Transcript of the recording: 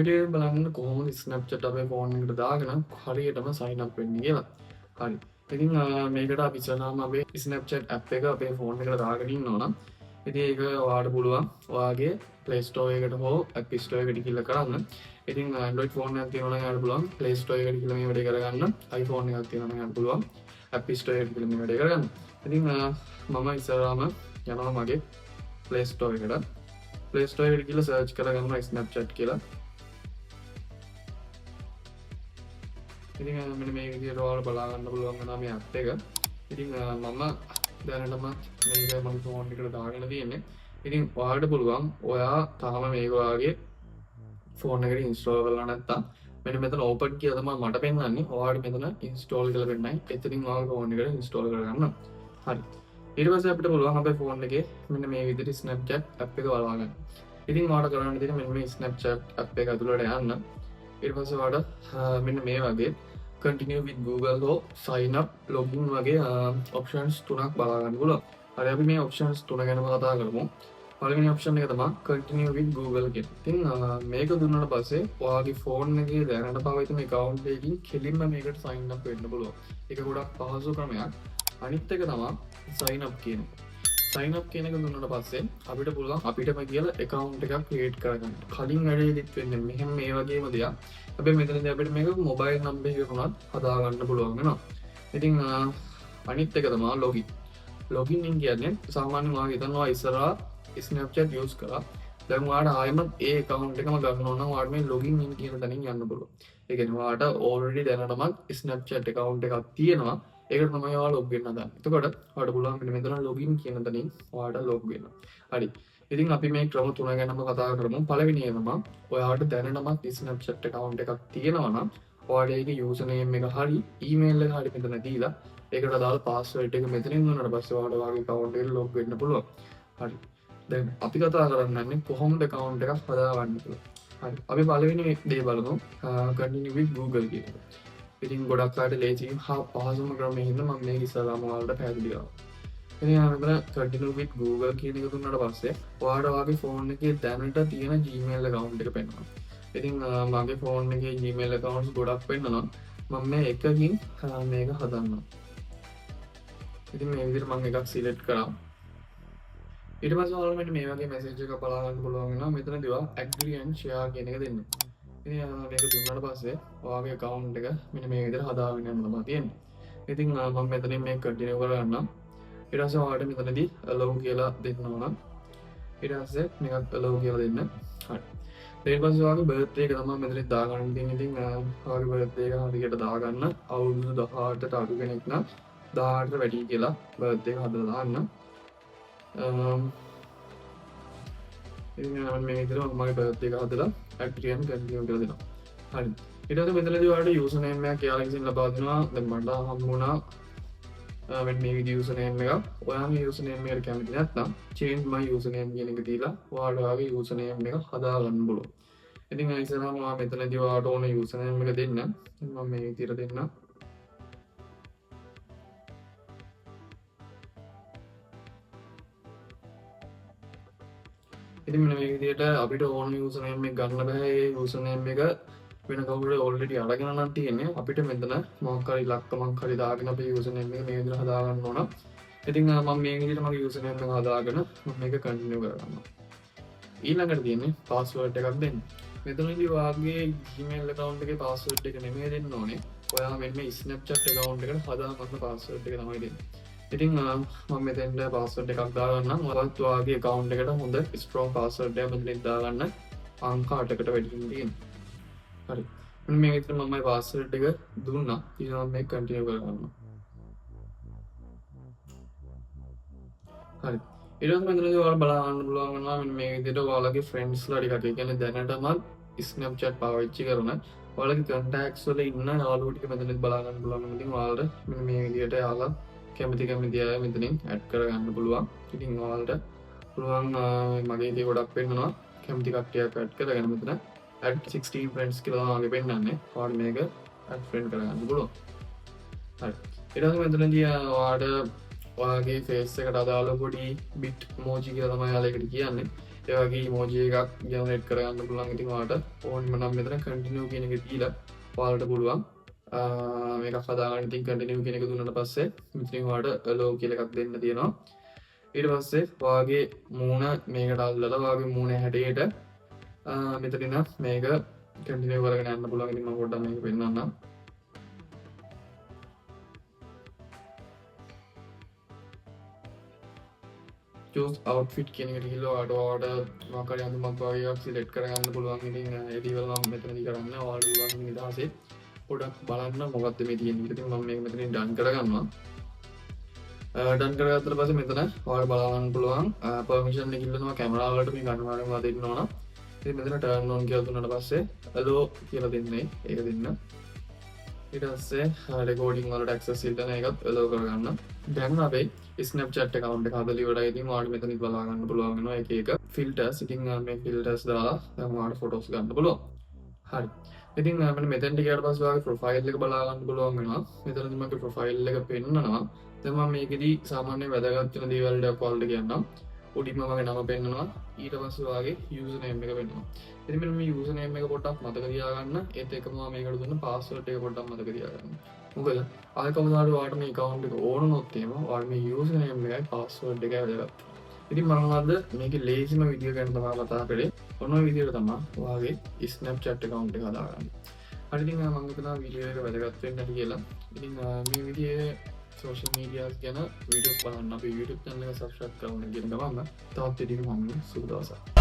Video බලන්න කොහොමද Snapchat අපේ ෆෝන් එකට දාගෙන හරියටම sign up වෙන්නේ කියලා. හරි. ඉතින් මේකට අපි ඉස්සරහාම අපේ Snapchat app එක අපේ ෆෝන් එකට දාගෙන ඉන්නවා නම් ඉතින් ඒක ඔයාලට පුළුවන් ඔයාගේ Play Store එකට හෝ App Store එකට ගිහිල්ලා කරන්න. ඉතින් Android ෆෝන් එකක් තියෙනවා නම් ඔයාලට පුළුවන් Play Store එකට ගිහිල්ලා මේ වැඩේ කරගන්න. iPhone එකක් තියෙනවා නම් ඔයාලට පුළුවන් App Store එකට ගිහිල්ලා මේ වැඩේ කරගන්න. ඉතින් මම ඉස්සරහාම යනවා මගේ Play Store එකට. Play Store එකට ගිහිල්ලා search කරගන්නවා Snapchat කියලා. ඉතින් මෙන්න මේ විදිහට ඔයාලට බලා ගන්න පුළුවන් වෙනවා මේ app එක. ඉතින් මම දැනටම මේක මම ෆෝන් එකට දාගෙන තියෙන්නේ. ඉතින් ඔයාලට පුළුවන් ඔයා තාම මේක ඔයාගේ ෆෝන් එකට ඉන්ස්ටෝල් කරලා නැත්නම් මෙන්න මෙතන open කියලා තමයි මට පෙන්නන්නේ. ඔයාලට මෙතන ඉන්ස්ටෝල් කියලා පෙන්නයි. එතනින් ඔයාගේ ෆෝන් එකට ඉන්ස්ටෝල් කරගන්න. හරි. ඊට පස්සේ අපිට පුළුවන් අපේ ෆෝන් එකේ මෙන්න මේ විදිහට Snapchat app එක බලවා ගන්න. ඉතින් ඔයාලට කරන්න තියෙන්නේ මෙන්න මේ Snapchat app එක ඇතුළට යන්න. ඊට පස්සේ ඔයාලට මෙන්න මේ වගේ continue with Google හෝ sign up login වගේ options තුනක් බලා ගන්න පුළුවන්. හරි අපි මේ options තුන ගැනම කතා කරමු. පළවෙනි option එක තමයි continue with Google කියන. ඉතින් මේක දුන්නාට පස්සේ ඔයාගේ phone එකේ දැනට පවතින account එකකින් කෙලින්ම මේකට sign up වෙන්න පුළුවන්. ඒක ගොඩක් පහසු ක්‍රමයක්. අනිත් එක තමයි sign up කියන එක. sign up කියන එක දුන්නාට පස්සේ අපිට පුළුවන් අපිටම කියලා account එකක් create කරගන්න. කලින් වැඩේදිත් වෙන්නේ මෙහෙම මේ වගේම දෙයක්. හැබැයි මෙතනදී අපිට මේක mobile number එකක උනත් හදා ගන්න පුළුවන් වෙනවා. ඉතින් අනිත් එක තමයි login. login in කියන්නේ සාමාන්‍යයෙන් ඔයාලා හිතනවා ඉස්සරහා Snapchat use කරා. දැන් ඔයාලට ආයෙමත් ඒ account එකම ගන්න ඕන නම් ඔයාලට මේ login in කියන තැනින් යන්න පුළුවන්. ඒ කියන්නේ ඔයාලට already දැනටමත් Snapchat account එකක් තියෙනවා. ඒකට තමයි ඔයාලා log වෙන්න හදන්නේ. එතකොට ඔයාලට පුළුවන් මෙන්න මෙතන login කියන තැනින් ඔයාලට log වෙන්න. හරි. ඉතින් අපි මේ ක්‍රම තුන ගැනම කතා කරමු. පළවෙනි එක තමයි ඔයාලට දැනටමත් Snapchat account එකක් තියෙනවා නම් ඔයාලගේ ඒකේ username එක හරි email එක හරි මෙතන දීලා ඒකට අදාළ password එක මෙතනින් දුන්නාට පස්සේ ඔයාලට ඔයාගේ account එකට log වෙන්න පුළුවන්. හරි. දැන් අපි කතා කරන්නේ කොහොමද account එකක් හදාගන්න කියලා. හරි. අපි පළවෙනි දේ බලමු. continue with Google කියන එක. ඉතින් ගොඩක් අයට ලේසියෙන් හා පහසුම ක්‍රමයෙන් හින්දා මම මේක ඉස්සරහම ඔයාලට පැහැදිලි කරනවා. ඉතින් මෙතන continue with Google කියන එක දුන්නාට පස්සේ ඔයාලට ඔයාගේ ෆෝන් එකේ දැනට තියෙන Gmail account එක පෙන්වනවා. ඉතින් මගේ ෆෝන් එකේ Gmail accounts ගොඩක් පෙන්වනවා. මම මේ එකකින් මේක හදන්නම්. ඉතින් මේ විදිහට මම එකක් select කරා. ඊට පස්සේ ඔයාලට මෙන්න මේ වගේ message එකක් බලා ගන්න පුළුවන් වෙනවා. මෙතනදී ඔයා agree and share කියන එක දෙන්න. ඉතින් මේක දුන්නාට පස්සේ ඔයාගේ account එක මෙන්න මේ විදිහට හදාගෙන යන්න තමයි තියෙන්නේ. ඉතින් මම මෙතනින් මේක continue කරගන්නම්. ඊට පස්සේ ඔයාලට මෙතනදී allow කියලා දෙන්න ඕන. ඊට පස්සේ මේකත් allow කියලා දෙන්න. හරි. ඊට පස්සේ ඔයාගේ birthday එක තමයි මෙතනදී දාගන්න තියෙන්නේ. ඉතින් ඔයාගේ birthday එක හරියට දාගන්න. අවුරුදු 18ට අඩු කෙනෙක් නම් 18ට වැඩි කියලා birthday එක හදලා දාන්න. ඉතින් මේ විදිහට මගේ birthday එක හදලා agree and continue කියලා දෙනවා. හරි. ඊට පස්සේ මෙතනදී ඔයාලට username එකක් එයාලා විසින් ලබා දෙනවා. දැන් මට හම්බුණා මෙන්න මේ විදිහේ username එකක්. ඔයාගේ username එකට කැමති නැත්නම් change my username කියන එක දීලා ඔයාලට ඔයාගේ username එක හදා ගන්න පුළුවන්. ඉතින් ඉස්සරහම ඔයා මෙතනදී ඔයාලට ඕන username එක දෙන්න. මම මේ විදිහට දෙන්නම්. ඉතින් මේ විදිහට අපිට ඕන username එක ගන්න බෑ. ඒ username එක වෙන කවුරුද already අරගෙන නම් තියෙන්නේ. අපිට මෙතන මොකක් හරි ඉලක්කමක් හරි දාගෙන අපේ username එක මේ විදිහට හදා ගන්න ඕන. ඉතින් මම මේ විදිහට මගේ username එක හදාගෙන මම මේක continue කරගන්නවා. ඊළඟට තියෙන්නේ password එකක් දෙන්න. මෙතනදී ඔයාගේ Gmail account එකේ password එක නෙමෙයි දෙන්න ඕනේ. ඔයා මෙන්න මේ Snapchat account එකට හදාගන්න password එක තමයි දෙන්නේ. ඉතින් මම මෙතෙන්ට password එකක් දාගන්නම්. ඔයාලත් ඔයාගේ account එකට හොඳ strong password එකක් මෙතනින් දාගන්න. අංක 8කට වැඩියෙන් තියෙනවා. හරි. මේ විදිහට මම මේ password එක දුන්නා. ඊට මම මේක continue කරගන්නවා. හරි. ඊට පස්සේ මෙතනදී ඔයාලා බලන්න පුළුවන් වෙනවා මේ විදිහට ඔයාලගේ friends ලා ටිකක් ඒ කියන්නේ දැනටමත් Snapchat පාවිච්චි කරන ඔයාලගේ contacts වල ඉන්න යාළුවෝ ටික මෙතනදී බලා ගන්න පුළුවන්. ඉතින් ඔයාලට මෙන්න මේ විදිහට යාළුවා කැමති අය මෙතනින් add කරගන්න පුළුවන්. ඉතින් ඔයාලට පුළුවන් මගේ ඉතින් ගොඩක් පෙන්නනවා. කැමති කට්ටියක් add කරගෙන මෙතන add 16 friends කියලා වගේ පෙන්නන්නේ. ඔයාලට මේක add friend කරගන්න පුළුවන්. හරි. ඊට පස්සේ මෙතනදී ඔයාලට ඔයාගේ face එකට අදාළ පොඩි bit emoji කියලා තමයි යාළුවා ඒකට කියන්නේ. ඒ වගේ ඉමෝජි එකක් ජෙනරේට් කරගන්න පුළුවන්. ඉතින් ඔයාලට ඕනම නම් මෙතන කන්ටිනියු කියන එක දීලා ඔයාලට පුළුවන් මේක හදාගන්න. ඉතින් කන්ටිනියු කියන එක දුන්නාට පස්සේ මෙතනින් ඔයාලට allow කියලා එකක් දෙන්න තියෙනවා. ඊට පස්සේ ඔයාගේ මූණ මේකට අල්ලලා ඔයාගේ මූණ හැඩයට මෙතනින් මේක කන්ටිනියු කරගෙන යන්න පුළුවන්. ඉතින් මම පොඩ්ඩක් මේක පෙන්නන්නම්. choose outfit කියන එකට ගිහලා ඔයාලට මොකක් හරි අඳුමක් වගේ එකක් සිලෙක්ට් කරගන්න පුළුවන්. ඉතින් ඒ දේවල් මම මෙතනදී කරන්න ඔයාලට පුළුවන් නිදහසේ පොඩක් බලන්න මොකක්ද මේ තියෙන්නේ. ඉතින් මම මේක මෙතනින් ඩන් කරගන්නවා. ඩන් කරගත්තට පස්සේ මෙතන ඔයාලට බලන්න පුළුවන් පර්මිෂන් එක ඉල්ලනවා කැමරා වලට මේක අනිවාර්යෙන්ම දෙන්න ඕන. ඉතින් මෙතන turn on කියලා දුන්නාට පස්සේ allow කියලා දෙන්නේ. ඒක දෙන්න. ඊට පස්සේ recording වලට access ඉල්ලන එකත් allow කරගන්න. දැන් අපි Snapchat account එක හදලා ඉවරයි. ඉතින් ඔයාලට මෙතනින් බලා ගන්න පුළුවන් වෙනවා එක එක filters. ඉතින් මේ filters දාලා දැන් ඔයාලට photos ගන්න පුළුවන්. හරි. ඉතින් මම මෙතෙන්ට ගියාට පස්සේ ඔයාගේ profile එක බලා ගන්න පුළුවන් වෙනවා. මෙතනදී මගේ profile එක පෙන්නනවා. දැන් මම මේකෙදි සාමාන්‍ය වැදගත් වෙන දේවල් ටිකක් ඔයාලට කියන්නම්. උඩින්ම මගේ නම පෙන්නනවා. ඊට පස්සේ ඔයාගේ username එක පෙන්නනවා. ඉතින් මෙන්න මේ username එක පොඩ්ඩක් මතක තියාගන්න. ඒත් එක්කම මම මේකට දුන්න password එක පොඩ්ඩක් මතක තියාගන්න. මොකද ආයෙ කවදාවත් ඔයාලට මේ account එක ඕන වුණොත් එහෙම ඔයාලා මේ username එකයි password එකයි වැදගත්. ඉතින් මම අද මේකේ ලේසිම විදිය ගැන තමයි කතා කරේ. ඔන්න ඔය විදියට තමයි ඔයාගේ Snapchat account එක හදාගන්නේ. හරි ඉතින් මම හිතනවා වීඩියෝ එක වැදගත් වෙන්න ඇති කියලා. ඉතින් මේ විදියේ social media ගැන වීඩියෝස් බලන්න අපේ YouTube channel එක subscribe කරන්න කියන ගමන් තවත් වීඩියෝ මම සුබ දවසක්.